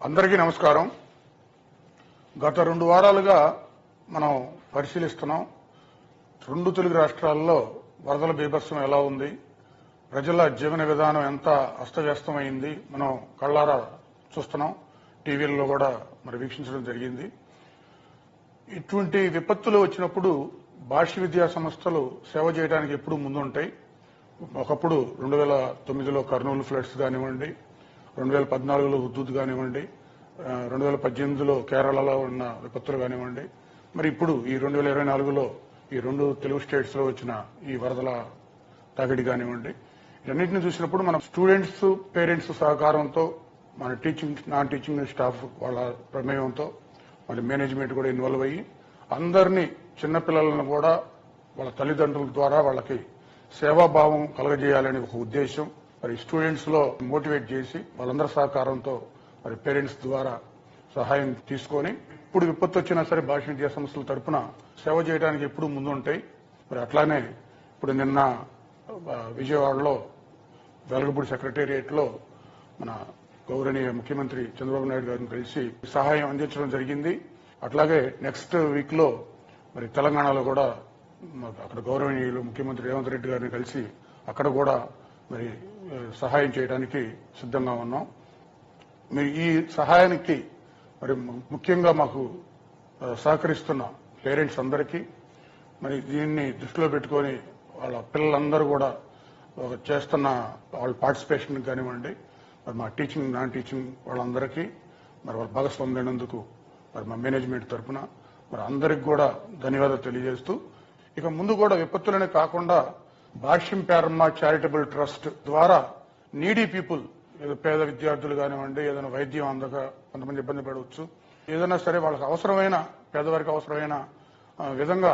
అందరికీ నమస్కారం. గత 2 వారాలుగా మనం పరిశీలిస్తున్నాం. 2 తెలుగు రాష్ట్రాల్లో వరదల బీభత్సం ఎలా ఉంది, ప్రజల జీవన విధానం ఎంత అస్తవ్యస్తమైంది మనం కళ్ళారా చూస్తున్నాం. టీవీల్లో కూడా మరి వీక్షించడం జరిగింది. ఇటువంటి విపత్తులు వచ్చినప్పుడు భాష విద్యా సంస్థలు సేవ చేయడానికి ఎప్పుడు ముందుంటాయి. ఒకప్పుడు 2009లో కర్నూలు ఫ్లడ్స్ కానివ్వండి, 2014లో హుద్దూద్ కానివ్వండి, 2018లో కేరళలో ఉన్న విపత్తులు కానివ్వండి, మరి ఇప్పుడు ఈ 2024లో ఈ 2 తెలుగు స్టేట్స్ లో వచ్చిన ఈ వరదల తాకిడి కానివ్వండి, ఇవన్నింటిని చూసినప్పుడు మన స్టూడెంట్స్, పేరెంట్స్ సహకారంతో, మన టీచింగ్, నాన్ టీచింగ్ స్టాఫ్ వాళ్ళ ప్రమేయంతో, మన మేనేజ్మెంట్ కూడా ఇన్వాల్వ్ అయ్యి అందరినీ, చిన్నపిల్లలను కూడా వాళ్ళ తల్లిదండ్రుల ద్వారా వాళ్ళకి సేవాభావం కలగజేయాలనే ఒక ఉద్దేశం. మరి స్టూడెంట్స్ లో మోటివేట్ చేసి వాళ్ళందరి సహకారంతో మరి పేరెంట్స్ ద్వారా సహాయం తీసుకొని ఇప్పుడు విపత్తు వచ్చినా సరే భాష విద్యా సంస్థల తరఫున సేవ చేయడానికి ఎప్పుడు ముందుంటాయి. మరి అట్లానే ఇప్పుడు నిన్న విజయవాడలో వెలగపూడి సెక్రటేరియట్ లో మన గౌరవనీయ ముఖ్యమంత్రి చంద్రబాబు నాయుడు గారిని కలిసి సహాయం అందించడం జరిగింది. అట్లాగే నెక్స్ట్ వీక్ లో మరి తెలంగాణలో కూడా అక్కడ గౌరవనీయులు ముఖ్యమంత్రి రేవంత్ రెడ్డి గారిని కలిసి అక్కడ కూడా మరి సహాయం చేయడానికి సిద్ధంగా ఉన్నాం. మరి ఈ సహాయానికి మరి ముఖ్యంగా మాకు సహకరిస్తున్న పేరెంట్స్ అందరికీ, మరి దీన్ని దృష్టిలో పెట్టుకొని వాళ్ళ పిల్లలందరూ కూడా చేస్తున్న వాళ్ళ పార్టిసిపేషన్ కానివ్వండి, మరి మా టీచింగ్, నాన్ టీచింగ్ వాళ్ళందరికీ మరి వాళ్ళ భాగస్వామ్యమైనందుకు మరి మా మేనేజ్మెంట్ తరఫున మరి అందరికి కూడా ధన్యవాదాలు తెలియజేస్తూ, ఇక ముందు కూడా విపత్తులనే కాకుండా భాష్యం పేరమ్మ చారిటబుల్ ట్రస్ట్ ద్వారా నీడీ పీపుల్, ఏదో పేద విద్యార్థులు కానివ్వండి, ఏదైనా వైద్యం అందక కొంతమంది ఇబ్బంది పడవచ్చు, ఏదైనా సరే వాళ్ళకి అవసరమైన, పేదవారికి అవసరమైన విధంగా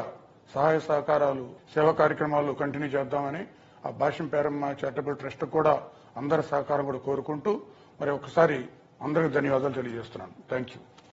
సహాయ సహకారాలు, సేవా కార్యక్రమాలు కంటిన్యూ చేద్దామని ఆ భాష్యం పేరమ్మ చారిటబుల్ ట్రస్ట్ కూడా అందరి సహకారం కూడా కోరుకుంటూ మరి ఒకసారి అందరికీ ధన్యవాదాలు తెలియజేస్తున్నాను. Thank you.